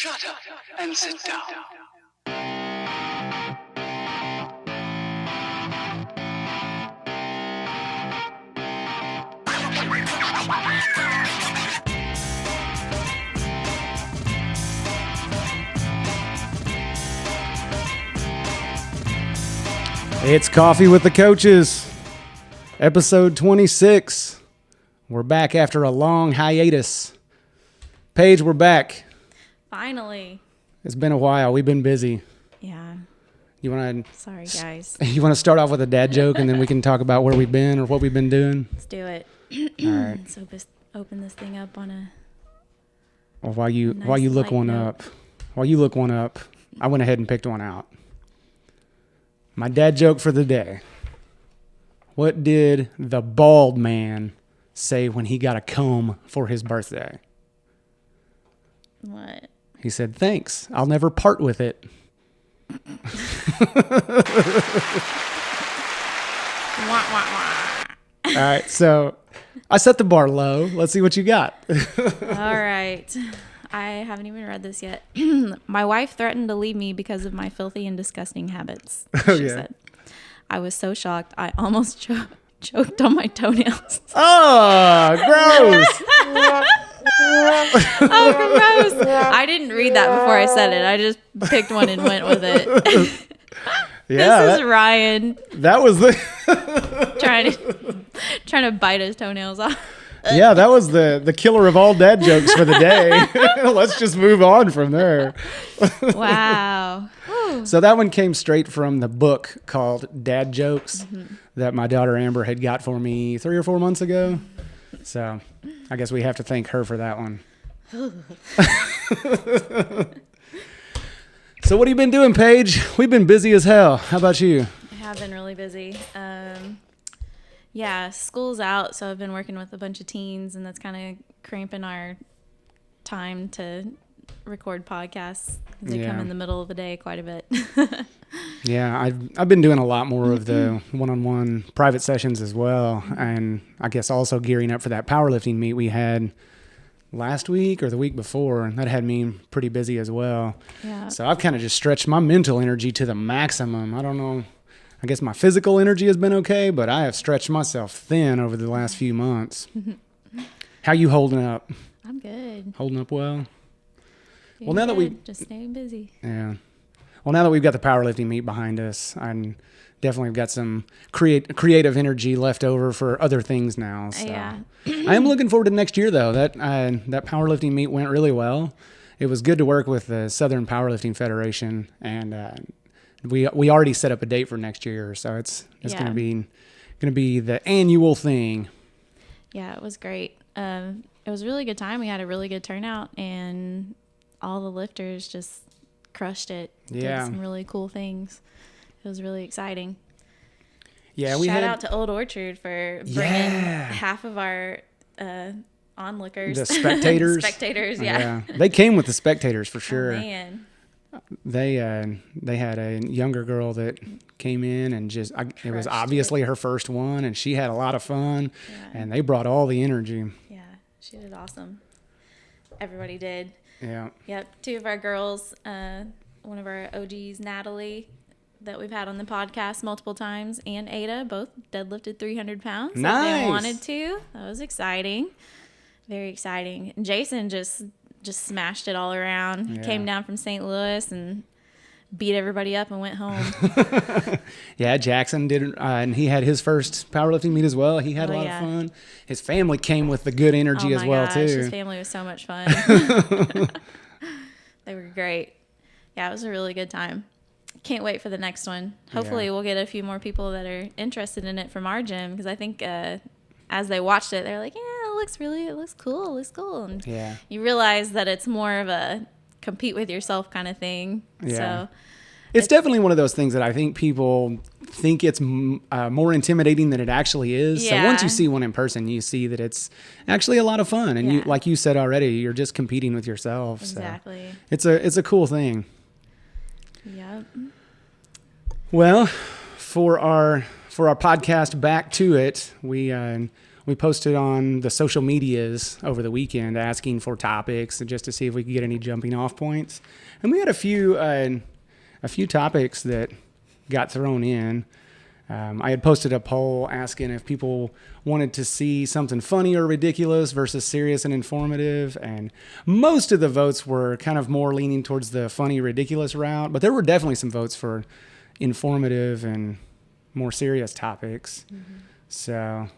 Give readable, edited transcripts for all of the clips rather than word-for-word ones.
Shut up and sit down. It's Coffee with the Coaches, episode 26. We're back after a long hiatus. Paige, we're back. Finally. It's been a while. We've been busy. Yeah. Sorry, guys. You want to start off with a dad joke, and then we can talk about where we've been or what we've been doing? Let's do it. All right. So open this thing up on a. Well, while you nice look light one note. up, I went ahead and picked one out. My dad joke for the day. What did the bald man say when he got a comb for his birthday? What? He said, "Thanks. I'll never part with it." Wah, wah, wah. All right, so I set the bar low. Let's see what you got. All right. I haven't even read this yet. My wife threatened to leave me because of my filthy and disgusting habits. She said. I was so shocked. I almost choked on my toenails. Oh, gross. Oh, gross. I didn't read that before I said it. I just picked one and went with it. Yeah, this is Ryan that was the trying to bite his toenails off. Yeah, that was the killer of all dad jokes for the day. Let's just move on from there. Wow. So that one came straight from the book called Dad Jokes that my daughter Amber had got for me 3 or 4 months ago. So I guess we have to thank her for that one. So what have you been doing, Paige? We've been busy as hell. How about you? I have been really busy. Yeah, school's out, so I've been working with a bunch of teens, and that's kind of cramping our time to record podcasts. They come in the middle of the day quite a bit. Yeah, I've been doing a lot more of the one-on-one private sessions as well, and I guess also gearing up for that powerlifting meet we had last week or the week before, and that had me pretty busy as well. Yeah. So I've kind of just stretched my mental energy to the maximum. I don't know. I guess my physical energy has been okay, but I have stretched myself thin over the last few months. How you holding up? I'm good. Holding up well? Well, now that we just staying busy. Yeah. Well, now that we've got the powerlifting meet behind us, I definitely got some creative energy left over for other things now. So. Yeah. I am looking forward to next year, though. That powerlifting meet went really well. It was good to work with the Southern Powerlifting Federation, and we already set up a date for next year, so it's going to be the annual thing. Yeah, it was great. It was a really good time. We had a really good turnout, and all the lifters just crushed it. Yeah. Did some really cool things. It was really exciting. Yeah, Shout out to Old Orchard for bringing half of our onlookers. The spectators. Yeah. They came with the spectators for sure. Oh, man. They had a younger girl that came in and it was obviously her first one, and she had a lot of fun, and they brought all the energy. Yeah, she did awesome. Everybody did. Yeah. Yep. 2 of our girls, one of our OGs, Natalie, that we've had on the podcast multiple times, and Ada, both deadlifted 300 pounds. Nice. If they wanted to. That was exciting. Very exciting. And Jason just smashed it all around. Yeah. Came down from St. Louis and beat everybody up and went home. Yeah, Jackson did, and he had his first powerlifting meet as well. He had a lot of fun. His family came with the good energy as well, too. His family was so much fun. They were great. Yeah, it was a really good time. Can't wait for the next one. Hopefully we'll get a few more people that are interested in it from our gym, because I think as they watched it, they're like, yeah, it looks cool. And you realize that it's more of a compete with yourself kind of thing. Yeah. So it's definitely one of those things that I think people think it's more intimidating than it actually is. Yeah. So once you see one in person, you see that it's actually a lot of fun. And you, like you said already, you're just competing with yourself. Exactly. So it's a cool thing. Yep. Well, for our podcast, back to it, we we posted on the social medias over the weekend asking for topics and just to see if we could get any jumping off points. And we had a few topics that got thrown in. I had posted a poll asking if people wanted to see something funny or ridiculous versus serious and informative. And most of the votes were kind of more leaning towards the funny, ridiculous route. But there were definitely some votes for informative and more serious topics. Mm-hmm. So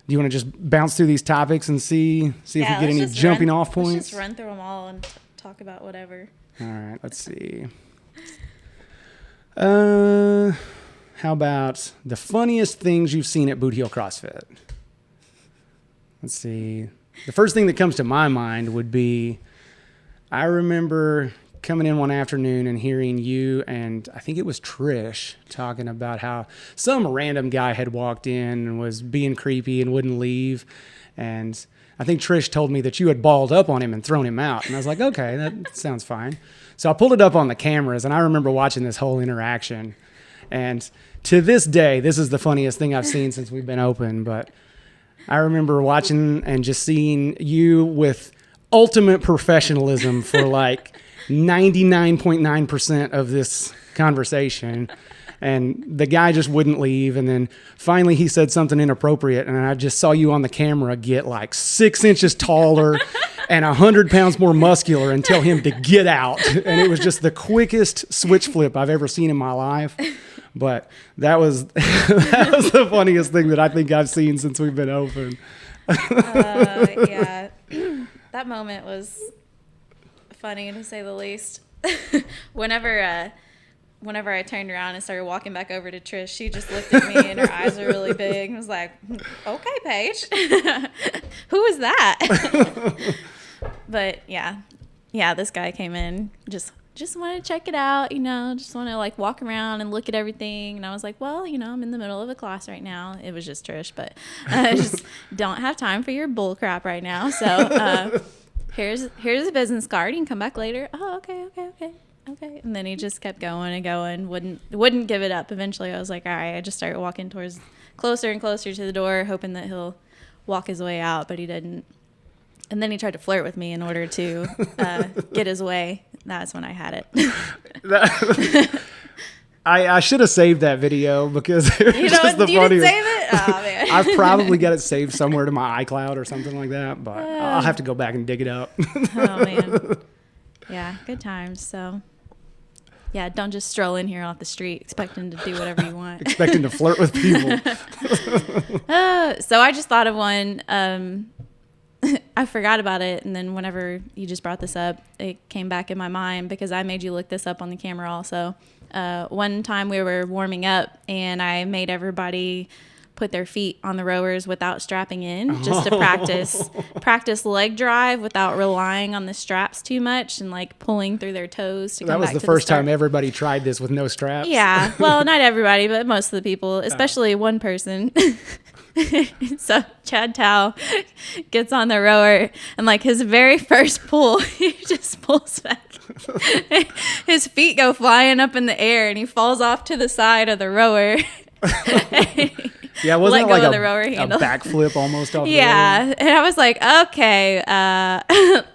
do you want to just bounce through these topics and see if we get any jumping off points? Let's just run through them all and talk about whatever. All right, let's see. How about the funniest things you've seen at Boot Heel CrossFit? Let's see. The first thing that comes to my mind would be, I remember coming in one afternoon and hearing you and I think it was Trish talking about how some random guy had walked in and was being creepy and wouldn't leave. And I think Trish told me that you had balled up on him and thrown him out. And I was like, okay, that sounds fine. So I pulled it up on the cameras and I remember watching this whole interaction. And to this day, this is the funniest thing I've seen since we've been open. But I remember watching and just seeing you with ultimate professionalism for like 99.9% of this conversation. And the guy just wouldn't leave. And then finally he said something inappropriate. And I just saw you on the camera get like 6 inches taller and 100 pounds more muscular and tell him to get out. And it was just the quickest switch flip I've ever seen in my life. But that was the funniest thing that I think I've seen since we've been open. Yeah, that moment was funny to say the least. Whenever I turned around and started walking back over to Trish, she just looked at me and her eyes were really big and was like, "Okay, Paige, who is that?" But yeah, this guy came in just wanted to check it out, just want to like walk around and look at everything. And I was like, well, I'm in the middle of a class right now. It was just Trish, but I just don't have time for your bull crap right now. So here's a business card. You can come back later. Oh, okay. And then he just kept going and going, wouldn't give it up. Eventually I was like, all right, I just started walking towards closer and closer to the door, hoping that he'll walk his way out, but he didn't. And then he tried to flirt with me in order to get his way. That's when I had it. I should have saved that video because it was just the funniest. You didn't save it? Oh, man. I've probably got it saved somewhere to my iCloud or something like that, but I'll have to go back and dig it up. Oh, man. Yeah, good times. So, yeah, don't just stroll in here off the street expecting to do whatever you want. Expecting to flirt with people. So I just thought of one. I forgot about it, and then whenever you just brought this up, it came back in my mind because I made you look this up on the camera also. One time we were warming up, and I made everybody put their feet on the rowers without strapping in, just to practice leg drive without relying on the straps too much and like pulling through their toes to come back to the start. That was the first time everybody tried this with no straps? Yeah. Well, not everybody, but most of the people, especially one person. So Chad Tao gets on the rower and like his very first pull, he just pulls back. His feet go flying up in the air and he falls off to the side of the rower. Yeah, wasn't it like a handle. Backflip almost off the rower? Yeah, and I was like, okay,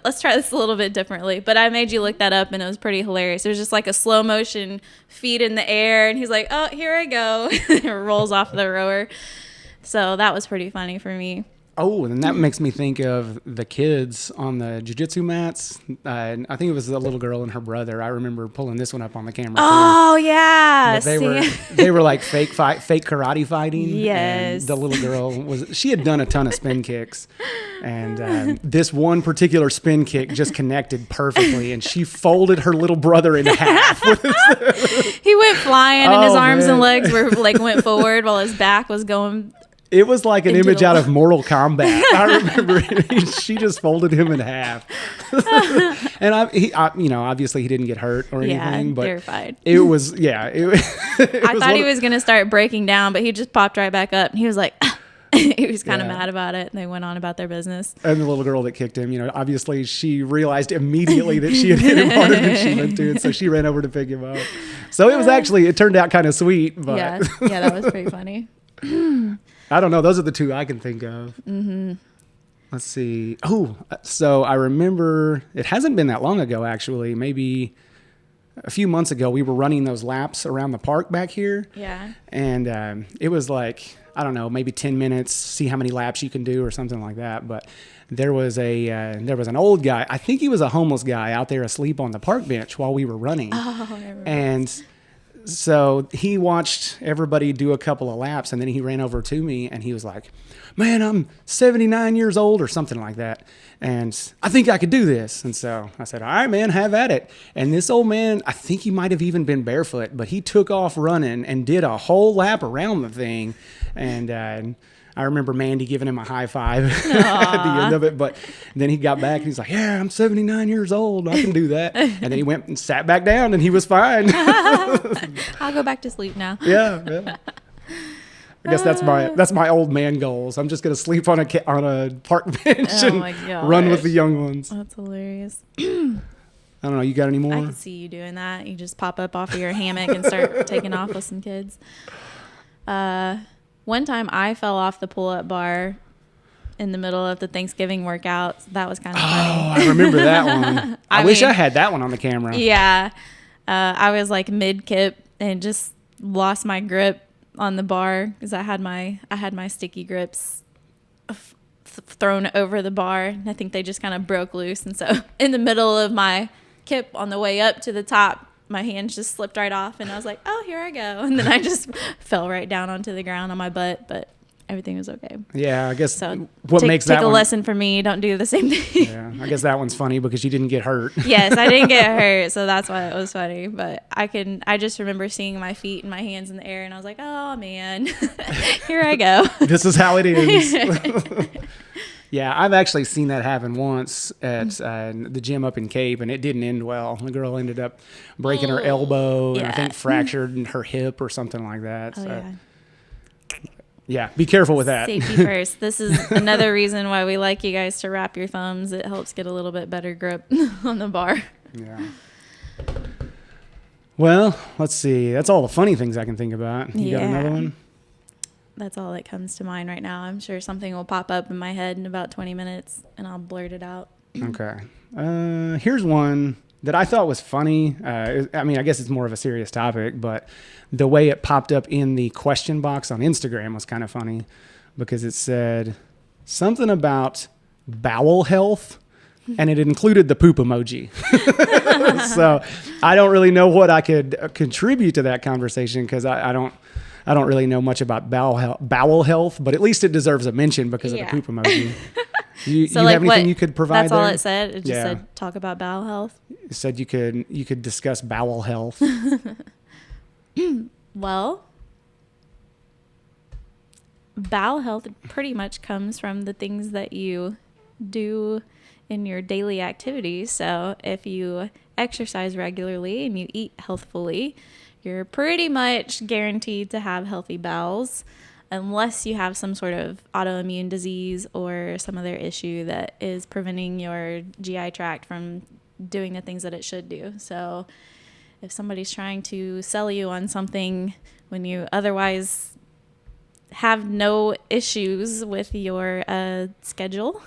let's try this a little bit differently. But I made you look that up and it was pretty hilarious. It was just like a slow motion feet in the air and he's like, oh, here I go. It rolls off the rower. So that was pretty funny for me. Oh, and that makes me think of the kids on the jiu-jitsu mats. I think it was the little girl and her brother. I remember pulling this one up on the camera. Oh, yeah. They were like fake karate fighting. Yes. And the little girl she had done a ton of spin kicks. And this one particular spin kick just connected perfectly. And she folded her little brother in half. He went flying and his arms and legs were like went forward while his back was going. It was like an image out of Mortal Kombat. I remember she just folded him in half. And obviously he didn't get hurt or anything. But terrified. It was, I thought he was going to start breaking down, but he just popped right back up. And he was like, he was kind of mad about it. And they went on about their business. And the little girl that kicked him, obviously she realized immediately that she had hit him harder than she meant to. And so she ran over to pick him up. So it turned out kind of sweet. But. Yeah, that was pretty funny. I don't know. Those are the two I can think of. Mm-hmm. Let's see. Oh, so I remember it hasn't been that long ago, actually. Maybe a few months ago, we were running those laps around the park back here. Yeah. And it was like, I don't know, maybe 10 minutes, see how many laps you can do or something like that. But there was an old guy. I think he was a homeless guy out there asleep on the park bench while we were running. Oh, I remember. And so he watched everybody do a couple of laps, and then he ran over to me and he was like, man, I'm 79 years old or something like that, and I think I could do this. And so I said, all right, man, have at it. And this old man, I think he might have even been barefoot, but he took off running and did a whole lap around the thing. And I remember Mandy giving him a high five at the end of it. But then he got back and he's like, yeah, I'm 79 years old. I can do that. And then he went and sat back down and he was fine. I'll go back to sleep now. Yeah. I guess that's my old man goals. I'm just gonna sleep on a park bench and run with the young ones. That's hilarious. I don't know. You got any more? I can see you doing that. You just pop up off of your hammock and start taking off with some kids. One time I fell off the pull-up bar in the middle of the Thanksgiving workout. That was kind of funny. Oh, I remember that one. I wish I had that one on the camera. Yeah. I was like mid-kip and just lost my grip on the bar because I had my sticky grips thrown over the bar, and I think they just kind of broke loose. And so in the middle of my kip on the way up to the top, my hands just slipped right off, and I was like, oh, here I go. And then I just fell right down onto the ground on my butt, but everything was okay. Yeah, I guess so what makes that take a one, lesson from me. Don't do the same thing. Yeah, I guess that one's funny because you didn't get hurt. Yes, I didn't get hurt, so that's why it was funny. But I just remember seeing my feet and my hands in the air, and I was like, oh man, here I go. This is how it is. Yeah, I've actually seen that happen once at the gym up in Cape, and it didn't end well. The girl ended up breaking her elbow and I think fractured her hip or something like that. Oh, so. Yeah, be careful with that. Safety first. This is another reason why we like you guys to wrap your thumbs. It helps get a little bit better grip on the bar. Yeah. Well, let's see. That's all the funny things I can think about. You got another one? That's all that comes to mind right now. I'm sure something will pop up in my head in about 20 minutes, and I'll blurt it out. Okay. Here's one that I thought was funny. I mean, I guess it's more of a serious topic, but the way it popped up in the question box on Instagram was kind of funny because it said something about bowel health, and it included the poop emoji. So I don't really know what I could contribute to that conversation because I don't really know much about bowel health, but at least it deserves a mention because of the poop emoji. You so you like have anything what, you could provide that's there? all it said? It just said talk about bowel health? It said you could discuss bowel health. Well, bowel health pretty much comes from the things that you do in your daily activities. So if you exercise regularly and you eat healthfully, you're pretty much guaranteed to have healthy bowels unless you have some sort of autoimmune disease or some other issue that is preventing your GI tract from doing the things that it should do. So if somebody's trying to sell you on something when you otherwise have no issues with your schedule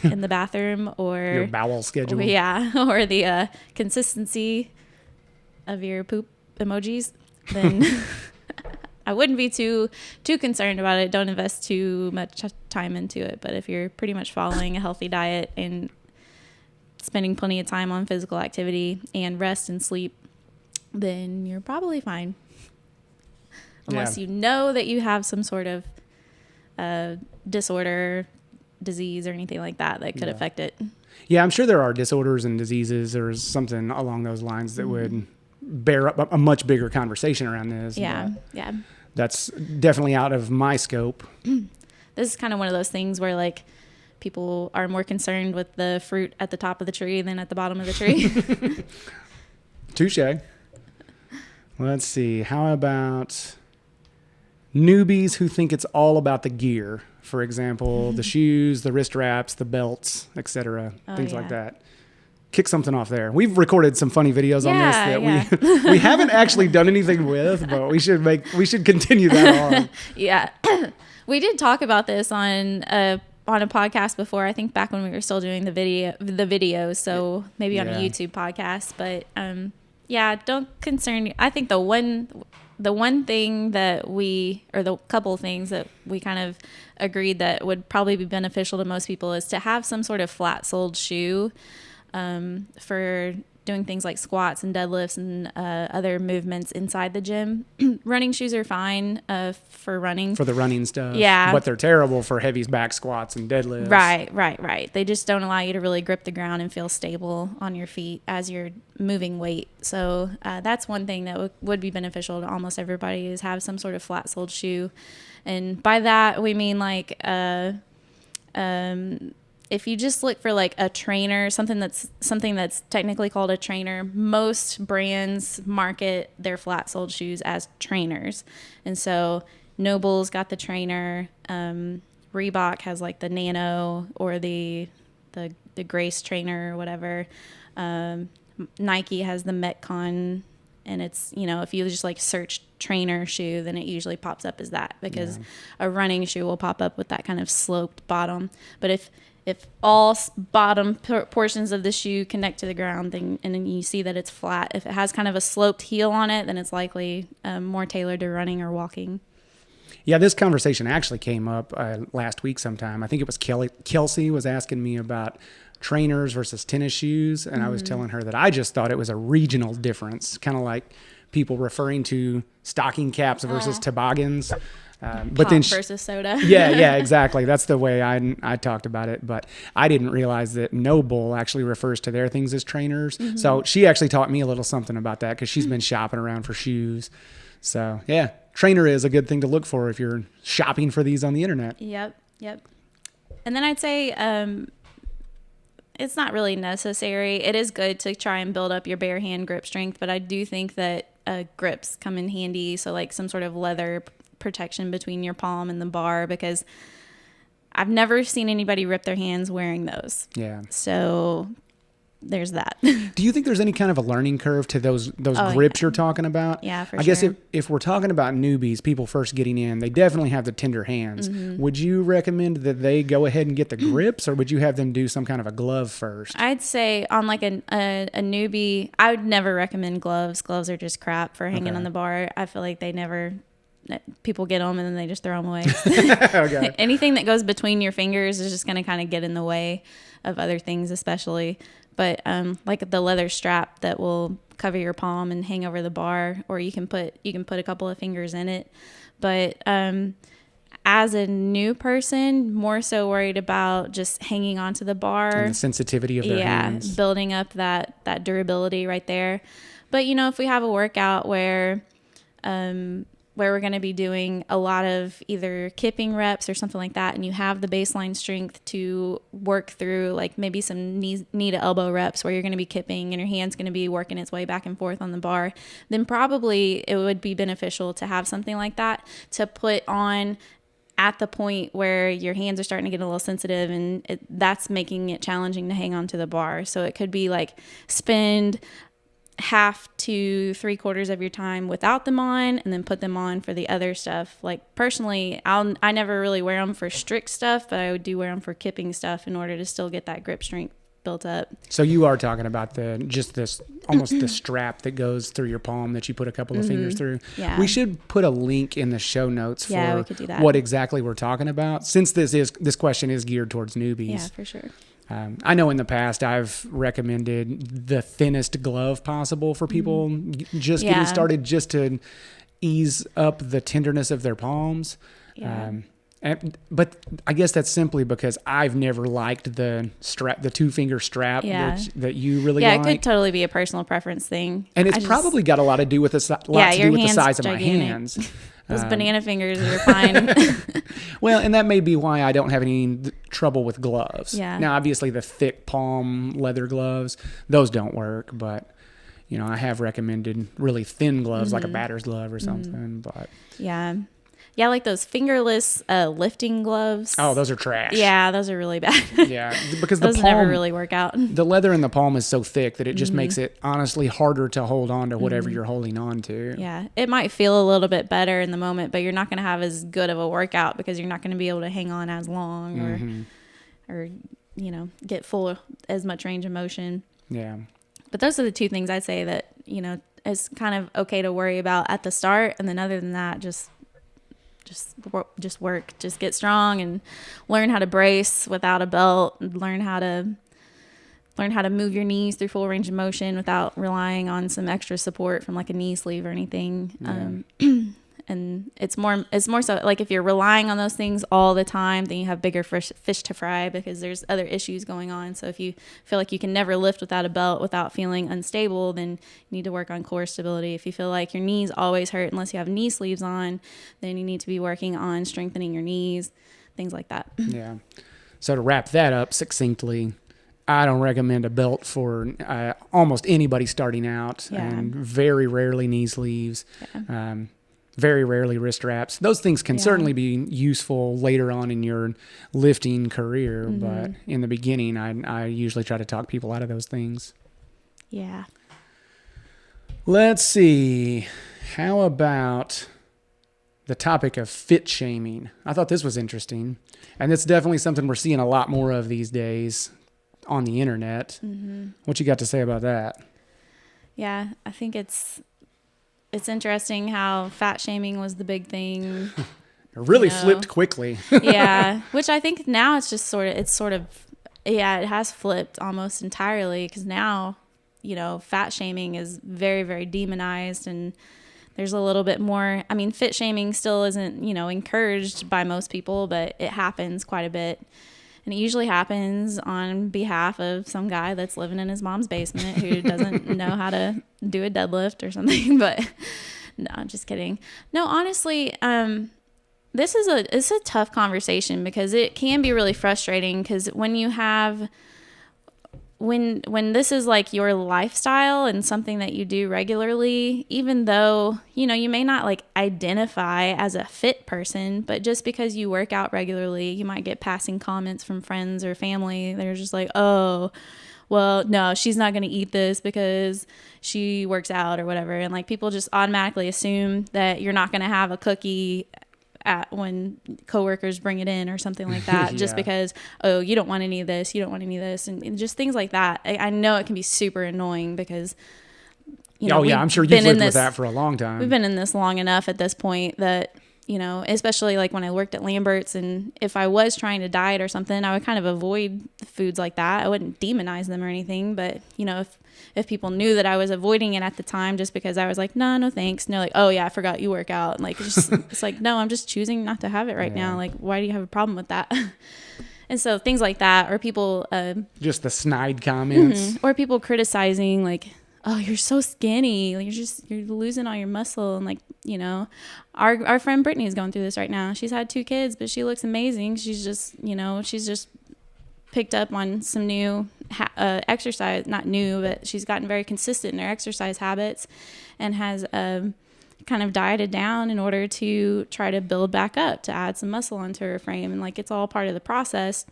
in the bathroom or your bowel schedule, or the consistency of your poop emojis, then I wouldn't be too concerned about it. Don't invest too much time into it. But if you're pretty much following a healthy diet and spending plenty of time on physical activity and rest and sleep, then you're probably fine. Unless you know that you have some sort of disorder, disease, or anything like that could affect it. Yeah, I'm sure there are disorders and diseases or something along those lines that would bear up a much bigger conversation around this. Yeah. That's definitely out of my scope. This is kind of one of those things where like people are more concerned with the fruit at the top of the tree than at the bottom of the tree. Touche. Let's see. How about newbies who think it's all about the gear? For example, the shoes, the wrist wraps, the belts, etc. Things like that. Kick something off there. We've recorded some funny videos on this that we haven't actually done anything with, but we should continue that on. Yeah. We did talk about this on a podcast before. I think back when we were still doing the videos. So maybe on a YouTube podcast. But yeah, don't concern. I think the one thing that the couple things that we kind of agreed that would probably be beneficial to most people is to have some sort of flat-soled shoe for doing things like squats and deadlifts and other movements inside the gym. Running shoes are fine for running. For the running stuff. Yeah. But they're terrible for heavy back squats and deadlifts. Right. They just don't allow you to really grip the ground and feel stable on your feet as you're moving weight. So that's one thing that would be beneficial to almost everybody is have some sort of flat-soled shoe. And by that, we mean like if you just look for like a trainer, something that's technically called a trainer, most brands market their flat-soled shoes as trainers. And so Noble's got the trainer, Reebok has like the Nano or the Grace trainer or whatever. Nike has the Metcon, and it's, if you just like search trainer shoe, then it usually pops up as that because a running shoe will pop up with that kind of sloped bottom. But if all bottom portions of the shoe connect to the ground, and then you see that it's flat, if it has kind of a sloped heel on it, then it's likely more tailored to running or walking. Yeah, this conversation actually came up last week sometime. I think it was Kelsey was asking me about trainers versus tennis shoes, and I was telling her that I just thought it was a regional difference, kind of like people referring to stocking caps versus toboggans. But then versus soda. yeah, exactly. That's the way I talked about it. But I didn't realize that Noble actually refers to their things as trainers. Mm-hmm. So she actually taught me a little something about that because she's been shopping around for shoes. So yeah, trainer is a good thing to look for if you're shopping for these on the internet. Yep. And then I'd say it's not really necessary. It is good to try and build up your bare hand grip strength, but I do think that grips come in handy. So like some sort of leather protection between your palm and the bar, because I've never seen anybody rip their hands wearing those. Yeah. So there's that. Do you think there's any kind of a learning curve to those grips you're talking about? Yeah, for sure. I guess if we're talking about newbies, people first getting in, they definitely have the tender hands. Mm-hmm. Would you recommend that they go ahead and get the grips, or would you have them do some kind of a glove first? I'd say on like a newbie, I would never recommend gloves. Gloves are just crap for hanging on the bar. I feel like people get them and then they just throw them away. Okay. Anything that goes between your fingers is just going to kind of get in the way of other things, especially. But like the leather strap that will cover your palm and hang over the bar, or you can put a couple of fingers in it. But as a new person, more so worried about just hanging onto the bar and the sensitivity of their hands, building up that durability right there. But if we have a workout where we're going to be doing a lot of either kipping reps or something like that, and you have the baseline strength to work through, like maybe some knee to elbow reps where you're going to be kipping and your hand's going to be working its way back and forth on the bar, then probably it would be beneficial to have something like that to put on at the point where your hands are starting to get a little sensitive, and that's making it challenging to hang on to the bar. So it could be like spend half to 3/4 of your time without them on, and then put them on for the other stuff. Like personally, I never really wear them for strict stuff, but I do wear them for kipping stuff in order to still get that grip strength built up. So you are talking about almost the strap that goes through your palm that you put a couple of fingers through. Yeah. We should put a link in the show notes for we could do that. What exactly we're talking about, since this question is geared towards newbies. Yeah, for sure. I know in the past I've recommended the thinnest glove possible for people just getting started, just to ease up the tenderness of their palms. Yeah. But I guess that's simply because I've never liked the 2-finger strap that you really like. Yeah, it could totally be a personal preference thing. And it's probably got a lot to do with the size of my hands. Those banana fingers are fine. Well, and that may be why I don't have any trouble with gloves. Yeah. Now, obviously, the thick palm leather gloves, those don't work. But, I have recommended really thin gloves, like a batter's glove or something. But Yeah, Yeah, like those fingerless lifting gloves. Oh, those are trash. Yeah, those are really bad. Yeah, because the Those palm, never really work out. the leather in the palm is so thick that it just makes it honestly harder to hold on to whatever you're holding on to. Yeah, it might feel a little bit better in the moment, but you're not going to have as good of a workout because you're not going to be able to hang on as long or you know, get full as much range of motion. Yeah. But those are the two things I'd say that, you know, is kind of okay to worry about at the start, and then other than that, just work, just get strong and learn how to brace without a belt, learn how to move your knees through full range of motion without relying on some extra support from like a knee sleeve or anything. And it's more so like if you're relying on those things all the time, then you have bigger fish to fry because there's other issues going on. So if you feel like you can never lift without a belt without feeling unstable, then you need to work on core stability. If you feel like your knees always hurt unless you have knee sleeves on, then you need to be working on strengthening your knees, things like that. Yeah. So to wrap that up succinctly, I don't recommend a belt for almost anybody starting out, and very rarely knee sleeves. Yeah. Very rarely wrist wraps. Those things can certainly be useful later on in your lifting career, but in the beginning, I usually try to talk people out of those things. Yeah. Let's see. How about the topic of fit shaming? I thought this was interesting, and it's definitely something we're seeing a lot more of these days on the internet. What you got to say about that? Yeah, I think it's interesting how fat shaming was the big thing. It really flipped quickly. Yeah, which I think now it's just it has flipped almost entirely because now, you know, fat shaming is very, very demonized, and there's a little bit more. I mean, fit shaming still isn't, you know, encouraged by most people, but it happens quite a bit. And it usually happens on behalf of some guy that's living in his mom's basement who doesn't know how to do a deadlift or something. But no, I'm just kidding. No, honestly, it's a tough conversation because it can be really frustrating because when you have when this is like your lifestyle and something that you do regularly, even though, you know, you may not like identify as a fit person, but just because you work out regularly, you might get passing comments from friends or family. They're just like, oh, well, no, she's not going to eat this because she works out or whatever. And like people just automatically assume that you're not going to have a cookie when coworkers bring it in or something like that, just because, oh, you don't want any of this, and just things like that. I know it can be super annoying because, you know, I'm sure you've lived with that for a long time. We've been in this long enough at this point that, you know, especially like when I worked at Lambert's, and if I was trying to diet or something, I would kind of avoid foods like that. I wouldn't demonize them or anything, but, you know, if people knew that I was avoiding it at the time just because I was like, no thanks, and they're like, oh yeah, I forgot you work out, and like it's like, no, I'm just choosing not to have it right now. Like, why do you have a problem with that? And so things like that, or people just the snide comments, or people criticizing like, oh, you're so skinny, like, you're losing all your muscle, and like, you know, our friend Brittany is going through this right now. She's had 2 kids, but she looks amazing. She's just picked up on some new exercise, not new, but she's gotten very consistent in her exercise habits, and has kind of dieted down in order to try to build back up, to add some muscle onto her frame, and like it's all part of the process.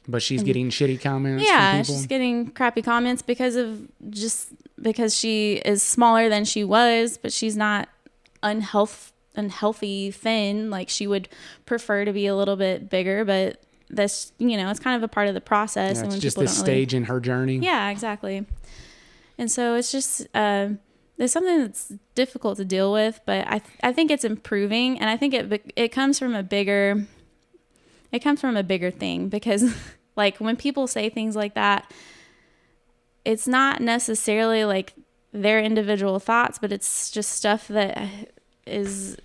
But she's getting shitty comments. Yeah, from people. She's getting crappy comments because she is smaller than she was, but she's not unhealthy thin. Like, she would prefer to be a little bit bigger, but that's, you know, it's kind of a part of the process. Yeah, and when it's just people this stage in her journey. Yeah, exactly. And so it's just there's something that's difficult to deal with, but I think it's improving, and I think it comes from a bigger thing, because like when people say things like that, it's not necessarily like their individual thoughts, but it's just stuff that is,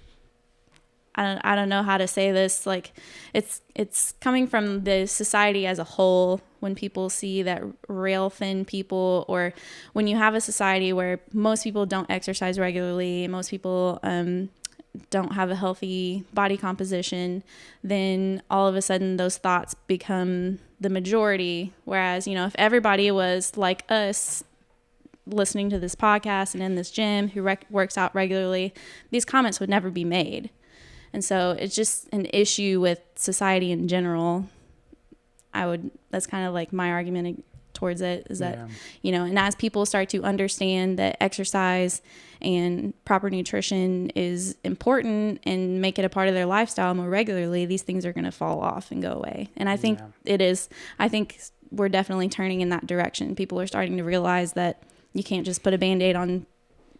I don't know how to say this. Like it's coming from the society as a whole. When people see that rail thin people, or when you have a society where most people don't exercise regularly, most people don't have a healthy body composition, then all of a sudden those thoughts become the majority. Whereas, you know, if everybody was like us, listening to this podcast and in this gym, who works out regularly, these comments would never be made. And so it's just an issue with society in general. That's kind of like my argument towards it, is that, and as people start to understand that exercise and proper nutrition is important and make it a part of their lifestyle more regularly, these things are going to fall off and go away. And I think I think we're definitely turning in that direction. People are starting to realize that you can't just put a Band-Aid on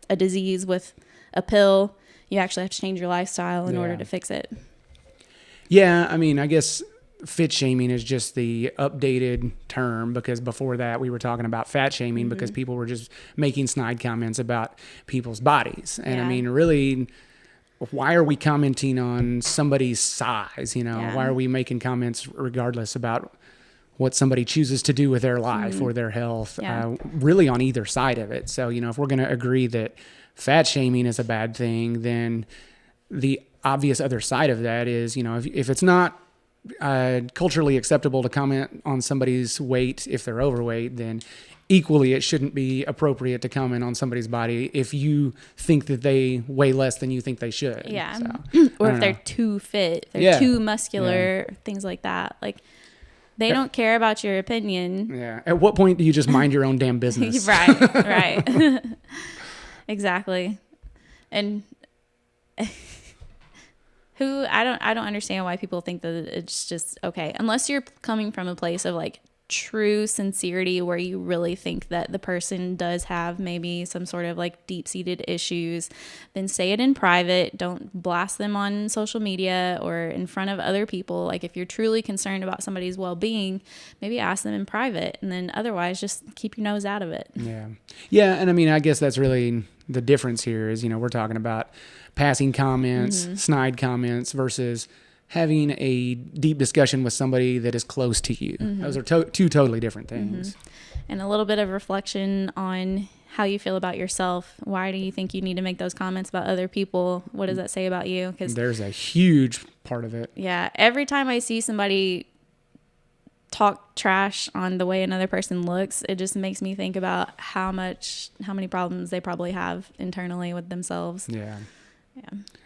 a disease with a pill. You actually have to change your lifestyle in order to fix it. Yeah, I mean, I guess fit shaming is just the updated term, because before that we were talking about fat shaming because people were just making snide comments about people's bodies. And I mean, really, why are we commenting on somebody's size? Why are we making comments regardless about what somebody chooses to do with their life or their health, really on either side of it? So, if we're going to agree that fat shaming is a bad thing, then the obvious other side of that is, if it's not culturally acceptable to comment on somebody's weight if they're overweight, then equally it shouldn't be appropriate to comment on somebody's body if you think that they weigh less than you think they should. Yeah. So, or if they're too fit, they're too muscular, things like that. Like, they don't care about your opinion. Yeah. At what point do you just mind your own damn business? Right. Exactly. And I don't understand why people think that it's just okay, unless you're coming from a place of like true sincerity where you really think that the person does have maybe some sort of like deep-seated issues. Then say it in private. Don't blast them on social media or in front of other people. Like, if you're truly concerned about somebody's well-being, maybe ask them in private, and then otherwise just keep your nose out of it. Yeah. And I mean, I guess that's really the difference here is, we're talking about passing comments, snide comments versus having a deep discussion with somebody that is close to you. Those are two totally different things. And a little bit of reflection on how you feel about yourself. Why do you think you need to make those comments about other people? What does that say about you? Because there's a huge part of it. Yeah. Every time I see somebody talk trash on the way another person looks, it just makes me think about how many problems they probably have internally with themselves. Yeah.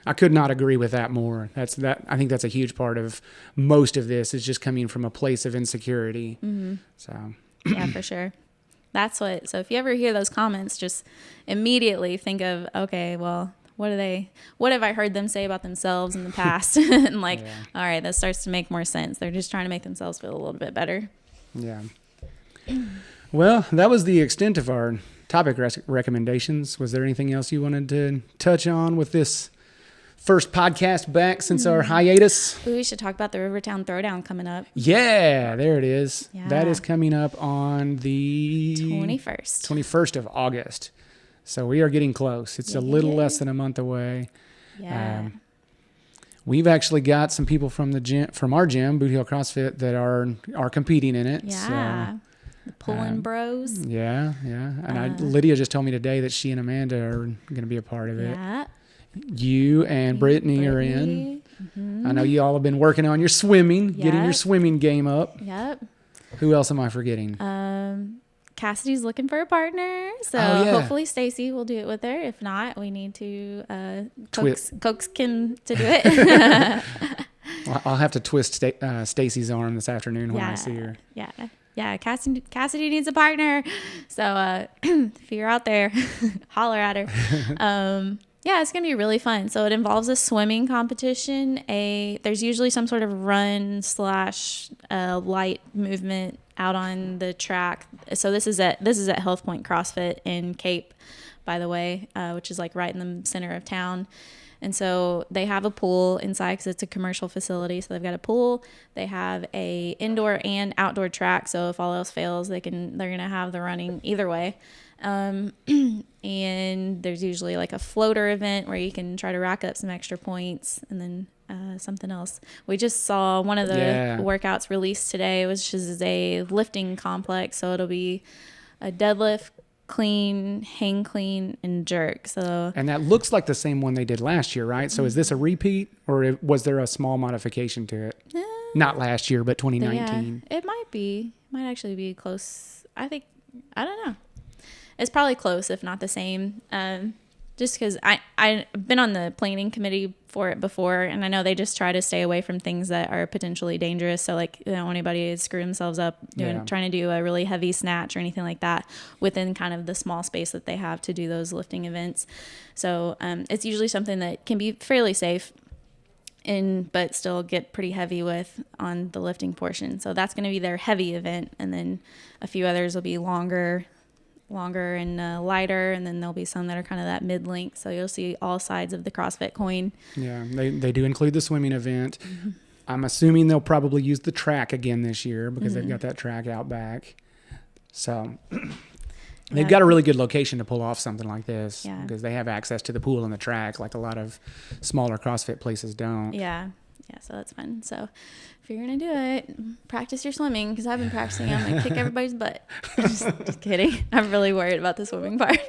I could not agree with that more. I think that's a huge part of most of this is just coming from a place of insecurity. So yeah, for sure. So if you ever hear those comments, just immediately think of, okay, well, what have I heard them say about themselves in the past? And all right, that starts to make more sense. They're just trying to make themselves feel a little bit better. Yeah. Well, that was the extent of our topic recommendations. Was there anything else you wanted to touch on with this first podcast back since our hiatus? Ooh, we should talk about the Rivertown Throwdown coming up. Yeah, there it is. Yeah. That is coming up on the 21st of August. So we are getting close. It's a little less than a month away. Yeah. We've actually got some people from our gym, Boot Hill CrossFit, that are competing in it. Yeah. So, the pulling bros. Yeah. And Lydia just told me today that she and Amanda are going to be a part of it. Yeah. You and Brittany are in. I know you all have been working on your swimming, getting your swimming game up. Yep. Who else am I forgetting? Cassidy's looking for a partner, so hopefully Stacy will do it with her. If not, we need to coax Kim to do it. I'll have to twist Stacy's arm this afternoon when I see her. Yeah. Cassidy needs a partner, so if you're out there, holler at her. Yeah, it's going to be really fun. So it involves a swimming competition. There's usually some sort of run / light movement out on the track. So this is at Health Point CrossFit in Cape, by the way, which is like right in the center of town. And so they have a pool inside because it's a commercial facility. So they've got a pool. They have a indoor and outdoor track. So if all else fails, they're going to have the running either way. And there's usually like a floater event where you can try to rack up some extra points, and then something else. We just saw one of the workouts released today, which is a lifting complex. So it'll be a deadlift, clean, hang clean, and jerk. And that looks like the same one they did last year, right? So is this a repeat, or was there a small modification to it? Not last year, but 2019. It might actually be close. I don't know. It's probably close, if not the same. Just because I've been on the planning committee for it before, and I know they just try to stay away from things that are potentially dangerous. So like, you don't want anybody to screw themselves up trying to do a really heavy snatch or anything like that within kind of the small space that they have to do those lifting events. So it's usually something that can be fairly safe but still get pretty heavy with on the lifting portion. So that's going to be their heavy event, and then a few others will be longer and lighter, and then there'll be some that are kind of that mid-length. So you'll see all sides of the CrossFit coin. Yeah, they do include the swimming event. Mm-hmm. I'm assuming they'll probably use the track again this year because they've got that track out back. So they've got a really good location to pull off something like this because they have access to the pool and the track like a lot of smaller CrossFit places don't. Yeah, so that's fun. So if you're going to do it, practice your swimming, because I've been practicing. I'm going to kick everybody's butt. Just kidding. I'm really worried about the swimming part.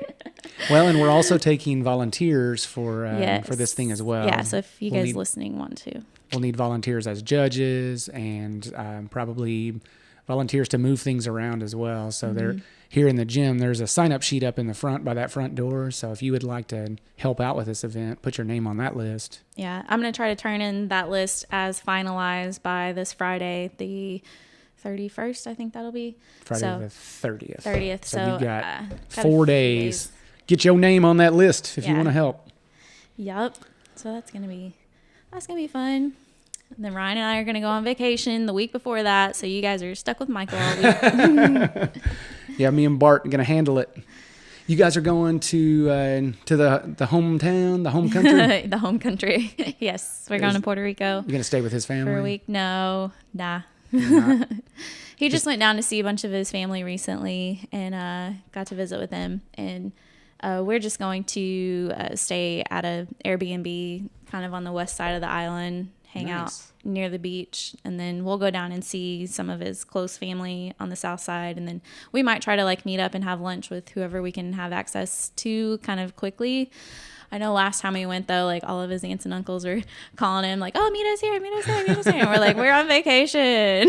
Well, and we're also taking volunteers for this thing as well. Yeah, so if you guys listening want to. We'll need volunteers as judges and probably volunteers to move things around as well. So they're here in the gym. There's a sign-up sheet up in the front by that front door. So if you would like to help out with this event, put your name on that list. Yeah, I'm going to try to turn in that list as finalized by this Friday, the 31st, I think that'll be. Friday the 30th. 30th. So you've got 4 days. Get your name on that list if you want to help. Yep. So that's going to be fun. And then Ryan and I are going to go on vacation the week before that, so you guys are stuck with Michael all week. Yeah, me and Bart are going to handle it. You guys are going to the hometown, the home country? The home country. Yes, we're going to Puerto Rico. You're going to stay with his family? For a week? No, nah. He just went down to see a bunch of his family recently and got to visit with them. And we're just going to stay at a Airbnb kind of on the west side of the island, hang out near the beach, and then we'll go down and see some of his close family on the south side, and then we might try to like meet up and have lunch with whoever we can have access to kind of quickly. I know last time we went, though, like all of his aunts and uncles were calling him like, oh, meet us here. And we're like, we're on vacation.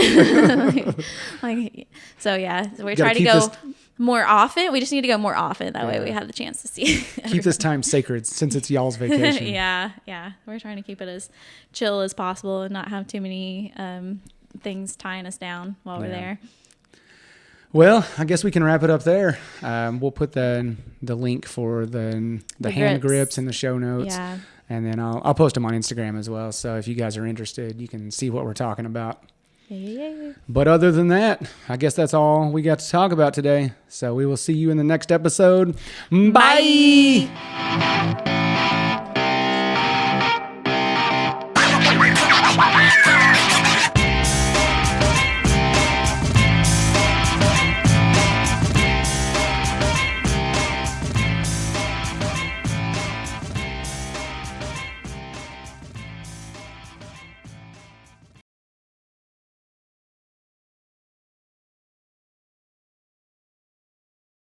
So we're trying to go more often. We just need to go more often. That way we have the chance to see. Keep this time sacred since it's y'all's vacation. Yeah. We're trying to keep it as chill as possible and not have too many things tying us down while we're there. Well, I guess we can wrap it up there. We'll put the link for the hand grips in the show notes. Yeah. And then I'll post them on Instagram as well. So if you guys are interested, you can see what we're talking about. Yeah. But other than that, I guess that's all we got to talk about today. So we will see you in the next episode. Bye.